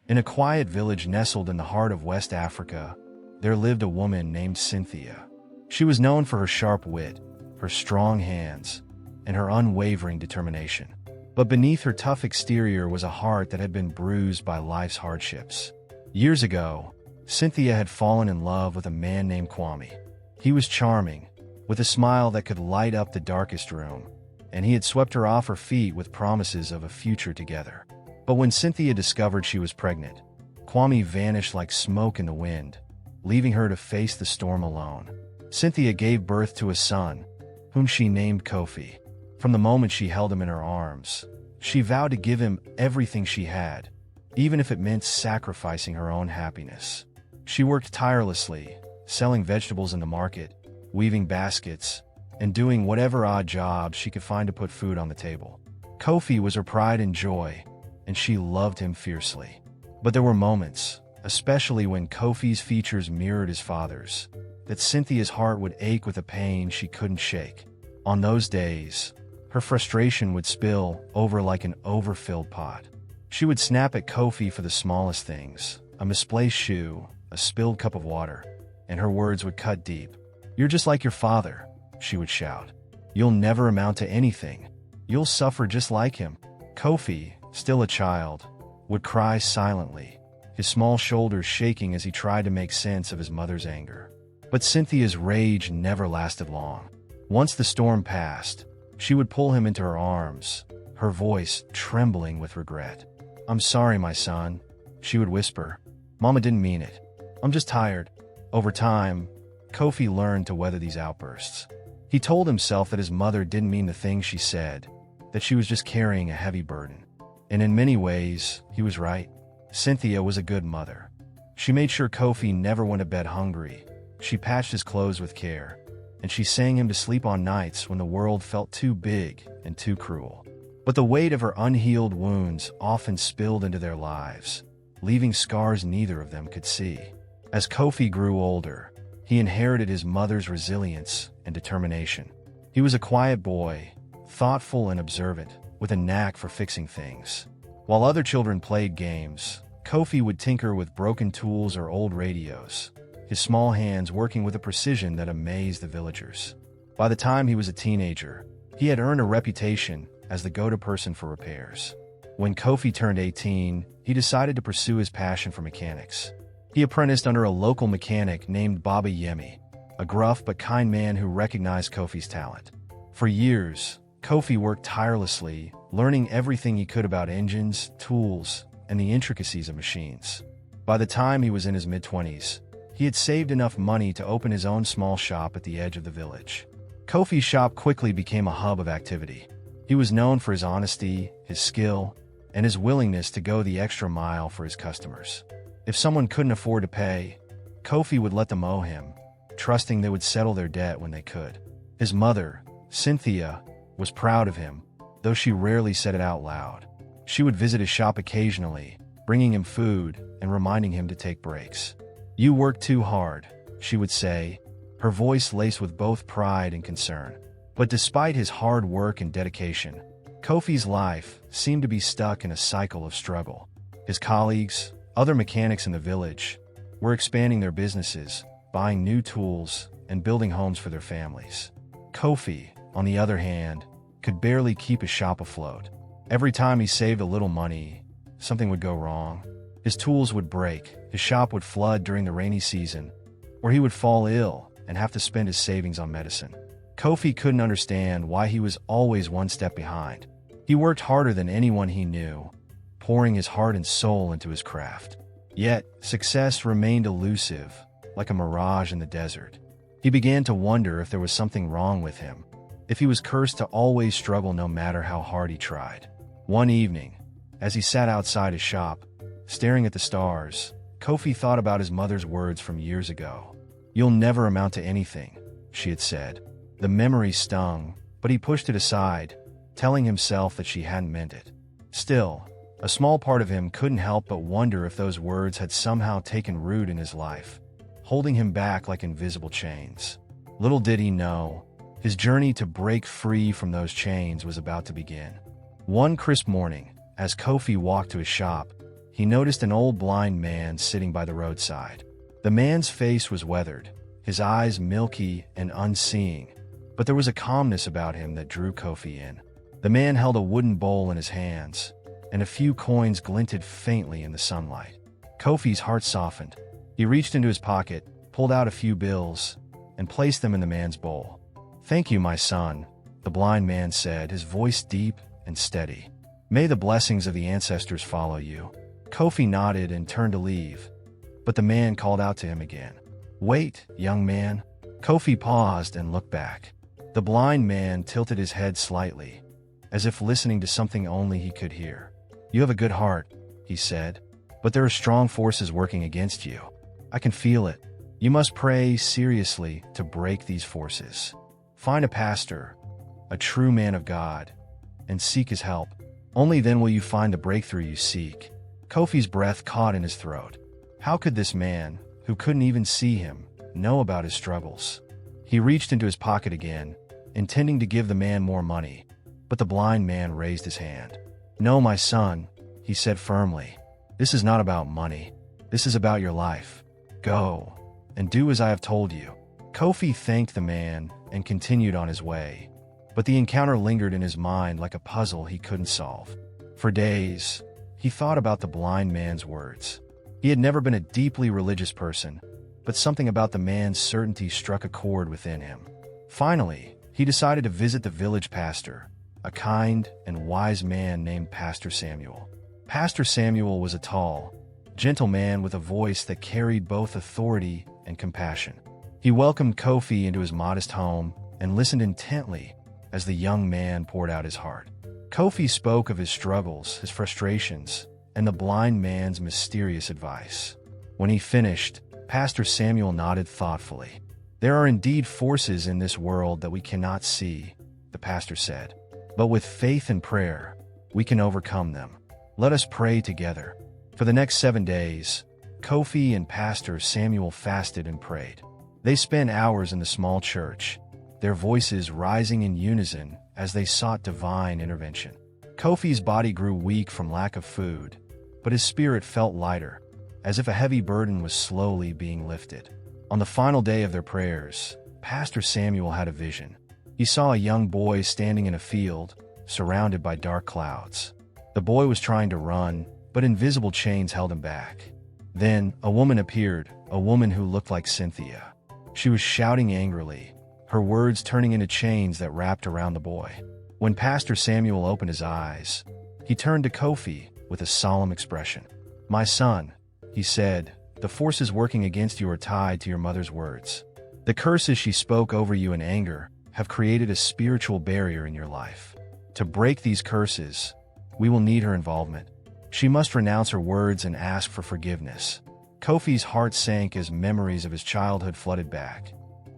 In a quiet village nestled in the heart of West Africa, there lived a woman named Cynthia. She was known for her sharp wit, her strong hands, and her unwavering determination. But beneath her tough exterior was a heart that had been bruised by life's hardships. Years ago, Cynthia had fallen in love with a man named Kwame. He was charming, with a smile that could light up the darkest room, and he had swept her off her feet with promises of a future together. But when Cynthia discovered she was pregnant, Kwame vanished like smoke in the wind, leaving her to face the storm alone. Cynthia gave birth to a son, whom she named Kofi. From the moment she held him in her arms, she vowed to give him everything she had, even if it meant sacrificing her own happiness. She worked tirelessly, selling vegetables in the market, weaving baskets, and doing whatever odd job she could find to put food on the table. Kofi was her pride and joy, and she loved him fiercely. But there were moments, especially when Kofi's features mirrored his father's, that Cynthia's heart would ache with a pain she couldn't shake. On those days, her frustration would spill over like an overfilled pot. She would snap at Kofi for the smallest things, a misplaced shoe, a spilled cup of water, and her words would cut deep. "You're just like your father," she would shout. "You'll never amount to anything. You'll suffer just like him." Kofi, still a child, would cry silently, his small shoulders shaking as he tried to make sense of his mother's anger. But Cynthia's rage never lasted long. Once the storm passed, she would pull him into her arms, her voice trembling with regret. "I'm sorry, my son," she would whisper. "Mama didn't mean it. I'm just tired." Over time, Kofi learned to weather these outbursts. He told himself that his mother didn't mean the things she said, that she was just carrying a heavy burden. And in many ways, he was right. Cynthia was a good mother. She made sure Kofi never went to bed hungry. She patched his clothes with care, and she sang him to sleep on nights when the world felt too big and too cruel. But the weight of her unhealed wounds often spilled into their lives, leaving scars neither of them could see. As Kofi grew older, he inherited his mother's resilience and determination. He was a quiet boy, thoughtful and observant, with a knack for fixing things. While other children played games, Kofi would tinker with broken tools or old radios, his small hands working with a precision that amazed the villagers. By the time he was a teenager, he had earned a reputation as the go-to person for repairs. When Kofi turned 18, he decided to pursue his passion for mechanics. He apprenticed under a local mechanic named Baba Yemi, a gruff but kind man who recognized Kofi's talent. For years, Kofi worked tirelessly, learning everything he could about engines, tools, and the intricacies of machines. By the time he was in his mid-20s, he had saved enough money to open his own small shop at the edge of the village. Kofi's shop quickly became a hub of activity. He was known for his honesty, his skill, and his willingness to go the extra mile for his customers. If someone couldn't afford to pay, Kofi would let them owe him, trusting they would settle their debt when they could. His mother, Cynthia, was proud of him, though she rarely said it out loud. She would visit his shop occasionally, bringing him food and reminding him to take breaks. "You work too hard," she would say, her voice laced with both pride and concern. But despite his hard work and dedication, Kofi's life seemed to be stuck in a cycle of struggle. His colleagues, other mechanics in the village, were expanding their businesses, buying new tools, and building homes for their families. Kofi, on the other hand, could barely keep his shop afloat. Every time he saved a little money, something would go wrong. His tools would break, his shop would flood during the rainy season, or he would fall ill and have to spend his savings on medicine. Kofi couldn't understand why he was always one step behind. He worked harder than anyone he knew, pouring his heart and soul into his craft. Yet, success remained elusive, like a mirage in the desert. He began to wonder if there was something wrong with him, if he was cursed to always struggle no matter how hard he tried. One evening, as he sat outside his shop, staring at the stars, Kofi thought about his mother's words from years ago. "You'll never amount to anything," she had said. The memory stung, but he pushed it aside, telling himself that she hadn't meant it. Still, a small part of him couldn't help but wonder if those words had somehow taken root in his life, holding him back like invisible chains. Little did he know, his journey to break free from those chains was about to begin. One crisp morning, as Kofi walked to his shop, he noticed an old blind man sitting by the roadside. The man's face was weathered, his eyes milky and unseeing, but there was a calmness about him that drew Kofi in. The man held a wooden bowl in his hands, and a few coins glinted faintly in the sunlight. Kofi's heart softened. He reached into his pocket, pulled out a few bills, and placed them in the man's bowl. "Thank you, my son," the blind man said, his voice deep and steady. "May the blessings of the ancestors follow you." Kofi nodded and turned to leave, but the man called out to him again. "Wait, young man." Kofi paused and looked back. The blind man tilted his head slightly, as if listening to something only he could hear. "You have a good heart," he said, "but there are strong forces working against you. I can feel it. You must pray seriously to break these forces. Find a pastor, a true man of God, and seek his help. Only then will you find the breakthrough you seek." Kofi's breath caught in his throat. How could this man, who couldn't even see him, know about his struggles? He reached into his pocket again, intending to give the man more money, but the blind man raised his hand. "No, my son," he said firmly. "This is not about money. This is about your life. Go, and do as I have told you." Kofi thanked the man and continued on his way, but the encounter lingered in his mind like a puzzle he couldn't solve. For days, he thought about the blind man's words. He had never been a deeply religious person, but something about the man's certainty struck a chord within him. Finally, he decided to visit the village pastor, a kind and wise man named Pastor Samuel. Pastor Samuel was a tall, gentle man with a voice that carried both authority and compassion. He welcomed Kofi into his modest home and listened intently as the young man poured out his heart. Kofi spoke of his struggles, his frustrations, and the blind man's mysterious advice. When he finished, Pastor Samuel nodded thoughtfully. "There are indeed forces in this world that we cannot see," the pastor said. "But with faith and prayer, we can overcome them. Let us pray together." For the next 7 days, Kofi and Pastor Samuel fasted and prayed. They spent hours in the small church, their voices rising in unison as they sought divine intervention. Kofi's body grew weak from lack of food, but his spirit felt lighter, as if a heavy burden was slowly being lifted. On the final day of their prayers, Pastor Samuel had a vision. He saw a young boy standing in a field, surrounded by dark clouds. The boy was trying to run, but invisible chains held him back. Then a woman appeared, a woman who looked like Cynthia. She was shouting angrily, her words turning into chains that wrapped around the boy. When Pastor Samuel opened his eyes, he turned to Kofi with a solemn expression. "My son," he said, "the forces working against you are tied to your mother's words. The curses she spoke over you in anger have created a spiritual barrier in your life. To break these curses, we will need her involvement. She must renounce her words and ask for forgiveness." Kofi's heart sank as memories of his childhood flooded back.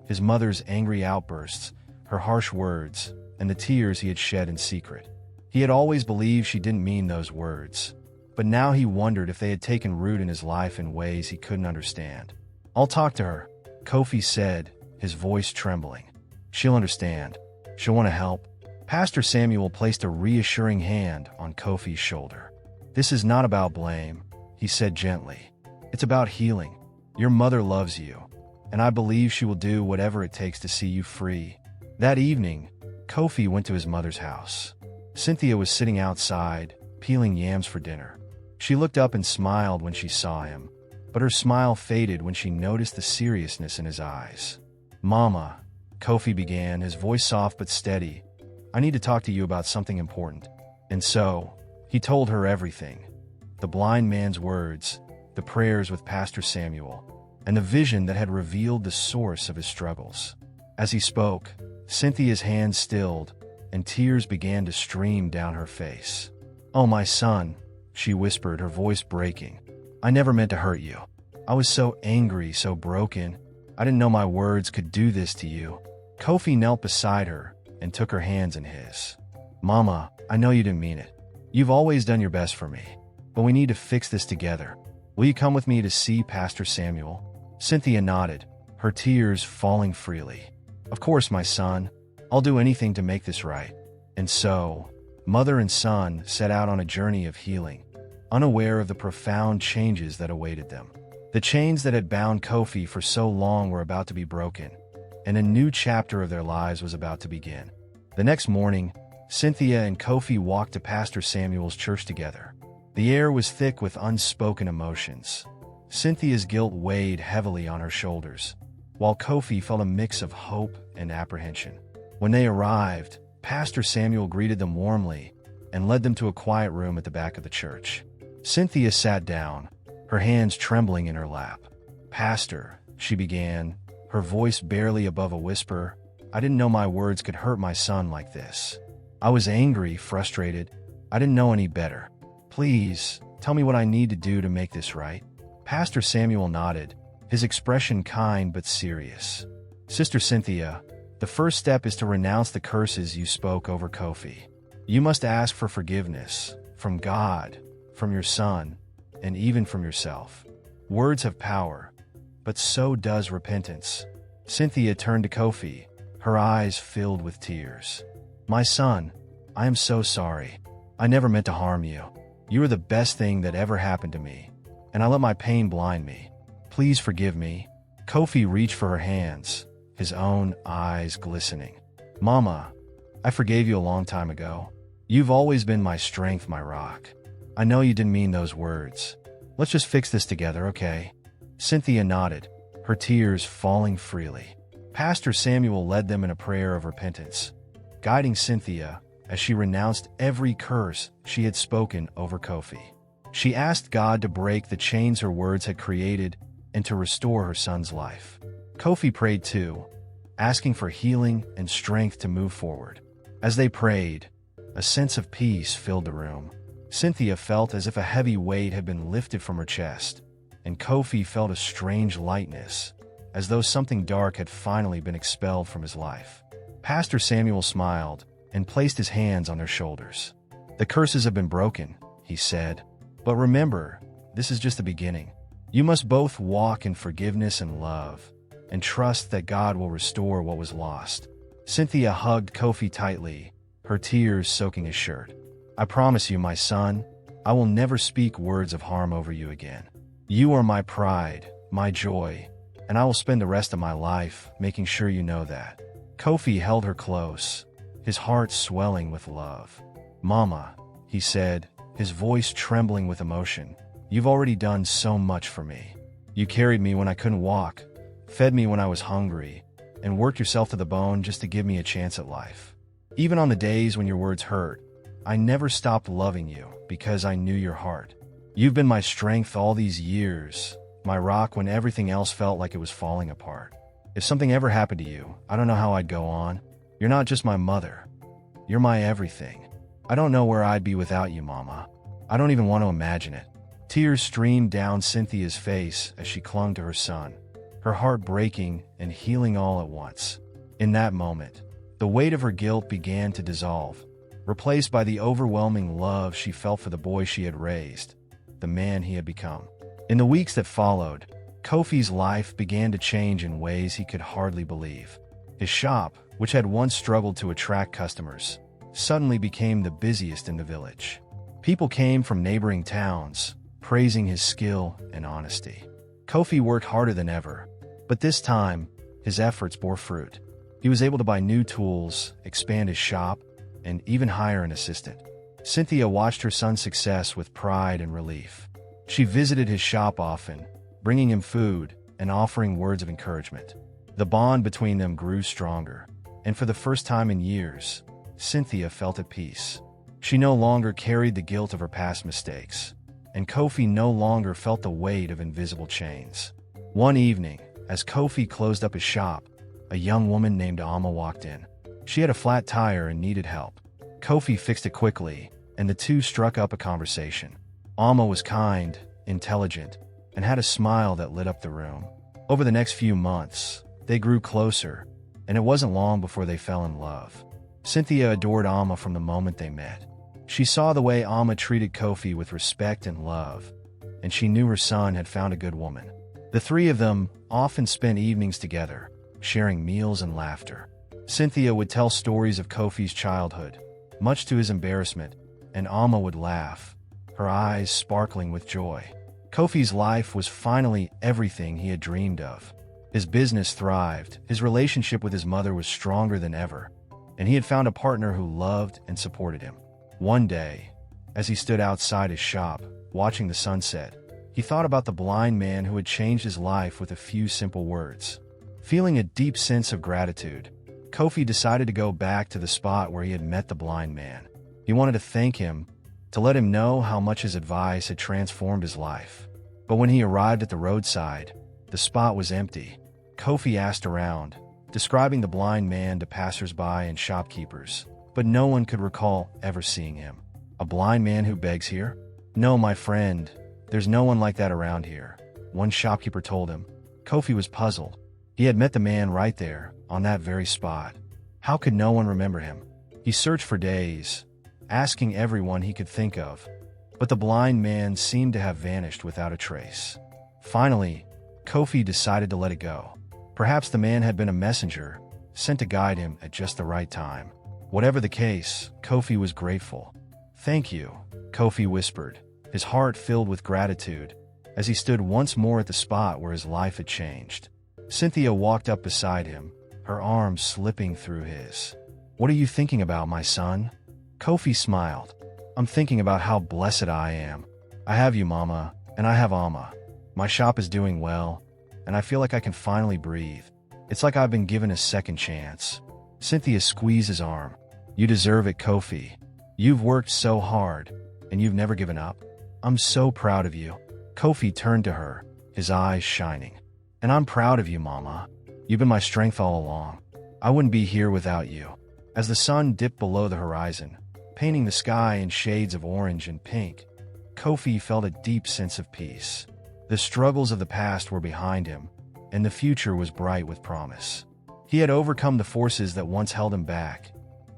His mother's angry outbursts, her harsh words, and the tears he had shed in secret. He had always believed she didn't mean those words, but now he wondered if they had taken root in his life in ways he couldn't understand. "I'll talk to her," Kofi said, his voice trembling. "She'll understand. She'll want to help." Pastor Samuel placed a reassuring hand on Kofi's shoulder. "This is not about blame," he said gently. "It's about healing. Your mother loves you, and I believe she will do whatever it takes to see you free." That evening, Kofi went to his mother's house. Cynthia was sitting outside, peeling yams for dinner. She looked up and smiled when she saw him, but her smile faded when she noticed the seriousness in his eyes. "Mama," Kofi began, his voice soft but steady, "I need to talk to you about something important." And so, he told her everything. The blind man's words, the prayers with Pastor Samuel, and the vision that had revealed the source of his struggles. As he spoke, Cynthia's hands stilled, and tears began to stream down her face. "Oh, my son," she whispered, her voice breaking. "I never meant to hurt you. I was so angry, so broken. I didn't know my words could do this to you." Kofi knelt beside her and took her hands in his. "Mama, I know you didn't mean it. You've always done your best for me, but we need to fix this together. Will you come with me to see Pastor Samuel?" Cynthia nodded, her tears falling freely. "Of course, my son. I'll do anything to make this right." And so, mother and son set out on a journey of healing. unaware of the profound changes that awaited them. The chains that had bound Kofi for so long were about to be broken, and a new chapter of their lives was about to begin. The next morning, Cynthia and Kofi walked to Pastor Samuel's church together. The air was thick with unspoken emotions. Cynthia's guilt weighed heavily on her shoulders, while Kofi felt a mix of hope and apprehension. When they arrived, Pastor Samuel greeted them warmly and led them to a quiet room at the back of the church. Cynthia sat down, her hands trembling in her lap. "Pastor," she began, her voice barely above a whisper, "I didn't know my words could hurt my son like this. I was angry, frustrated. I didn't know any better. Please, tell me what I need to do to make this right." Pastor Samuel nodded, his expression kind but serious. "Sister Cynthia, the first step is to renounce the curses you spoke over Kofi. You must ask for forgiveness, from God, from your son, and even from yourself. Words have power, but so does repentance." Cynthia turned to Kofi, her eyes filled with tears. "My son, I am so sorry. I never meant to harm you. You are the best thing that ever happened to me, and I let my pain blind me. Please forgive me." Kofi reached for her hands, his own eyes glistening. "Mama, I forgave you a long time ago. You've always been my strength, my rock. I know you didn't mean those words. Let's just fix this together, okay?" Cynthia nodded, her tears falling freely. Pastor Samuel led them in a prayer of repentance, guiding Cynthia as she renounced every curse she had spoken over Kofi. She asked God to break the chains her words had created and to restore her son's life. Kofi prayed too, asking for healing and strength to move forward. As they prayed, a sense of peace filled the room. Cynthia felt as if a heavy weight had been lifted from her chest, and Kofi felt a strange lightness, as though something dark had finally been expelled from his life. Pastor Samuel smiled and placed his hands on their shoulders. "The curses have been broken," he said, "but remember, this is just the beginning. You must both walk in forgiveness and love, and trust that God will restore what was lost." Cynthia hugged Kofi tightly, her tears soaking his shirt. "I promise you, my son, I will never speak words of harm over you again. You are my pride, my joy, and I will spend the rest of my life making sure you know that." Kofi held her close, his heart swelling with love. "Mama," he said, his voice trembling with emotion, "you've already done so much for me. You carried me when I couldn't walk, fed me when I was hungry, and worked yourself to the bone just to give me a chance at life. Even on the days when your words hurt, I never stopped loving you because I knew your heart. You've been my strength all these years, my rock when everything else felt like it was falling apart. If something ever happened to you, I don't know how I'd go on. You're not just my mother. You're my everything. I don't know where I'd be without you, Mama. I don't even want to imagine it." Tears streamed down Cynthia's face as she clung to her son, her heart breaking and healing all at once. In that moment, the weight of her guilt began to dissolve, replaced by the overwhelming love she felt for the boy she had raised, the man he had become. In the weeks that followed, Kofi's life began to change in ways he could hardly believe. His shop, which had once struggled to attract customers, suddenly became the busiest in the village. People came from neighboring towns, praising his skill and honesty. Kofi worked harder than ever, but this time, his efforts bore fruit. He was able to buy new tools, expand his shop, and even hire an assistant. Cynthia watched her son's success with pride and relief. She visited his shop often, bringing him food and offering words of encouragement. The bond between them grew stronger, and for the first time in years, Cynthia felt at peace. She no longer carried the guilt of her past mistakes, and Kofi no longer felt the weight of invisible chains. One evening, as Kofi closed up his shop, a young woman named Alma walked in. She had a flat tire and needed help. Kofi fixed it quickly, and the two struck up a conversation. Alma was kind, intelligent, and had a smile that lit up the room. Over the next few months, they grew closer, and it wasn't long before they fell in love. Cynthia adored Alma from the moment they met. She saw the way Alma treated Kofi with respect and love, and she knew her son had found a good woman. The three of them often spent evenings together, sharing meals and laughter. Cynthia would tell stories of Kofi's childhood, much to his embarrassment, and Alma would laugh, her eyes sparkling with joy. Kofi's life was finally everything he had dreamed of. His business thrived, his relationship with his mother was stronger than ever, and he had found a partner who loved and supported him. One day, as he stood outside his shop, watching the sunset, he thought about the blind man who had changed his life with a few simple words. Feeling a deep sense of gratitude, Kofi decided to go back to the spot where he had met the blind man. He wanted to thank him, to let him know how much his advice had transformed his life. But when he arrived at the roadside, the spot was empty. Kofi asked around, describing the blind man to passers-by and shopkeepers, but no one could recall ever seeing him. A blind man who begs here? No, my friend, there's no one like that around here, one shopkeeper told him. Kofi was puzzled. He had met the man right there, on that very spot. How could no one remember him? He searched for days, asking everyone he could think of, but the blind man seemed to have vanished without a trace. Finally, Kofi decided to let it go. Perhaps the man had been a messenger, sent to guide him at just the right time. Whatever the case, Kofi was grateful. "Thank you," Kofi whispered, his heart filled with gratitude, as he stood once more at the spot where his life had changed. Cynthia walked up beside him, her arms slipping through his. "What are you thinking about, my son?" Kofi smiled. "I'm thinking about how blessed I am. I have you, Mama, and I have Amma. My shop is doing well, and I feel like I can finally breathe. It's like I've been given a second chance." Cynthia squeezed his arm. "You deserve it, Kofi. You've worked so hard, and you've never given up. I'm so proud of you." Kofi turned to her, his eyes shining. "And I'm proud of you, Mama. You've been my strength all along. I wouldn't be here without you." As the sun dipped below the horizon, painting the sky in shades of orange and pink, Kofi felt a deep sense of peace. The struggles of the past were behind him, and the future was bright with promise. He had overcome the forces that once held him back,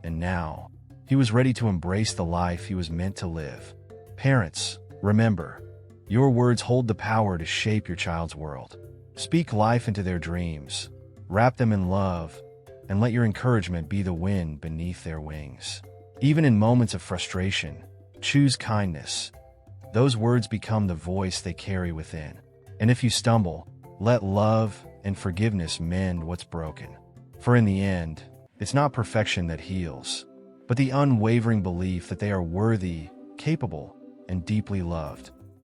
and now, he was ready to embrace the life he was meant to live. Parents, remember, your words hold the power to shape your child's world. Speak life into their dreams, wrap them in love, and let your encouragement be the wind beneath their wings. Even in moments of frustration, choose kindness. Those words become the voice they carry within. And if you stumble, let love and forgiveness mend what's broken. For in the end, it's not perfection that heals, but the unwavering belief that they are worthy, capable, and deeply loved.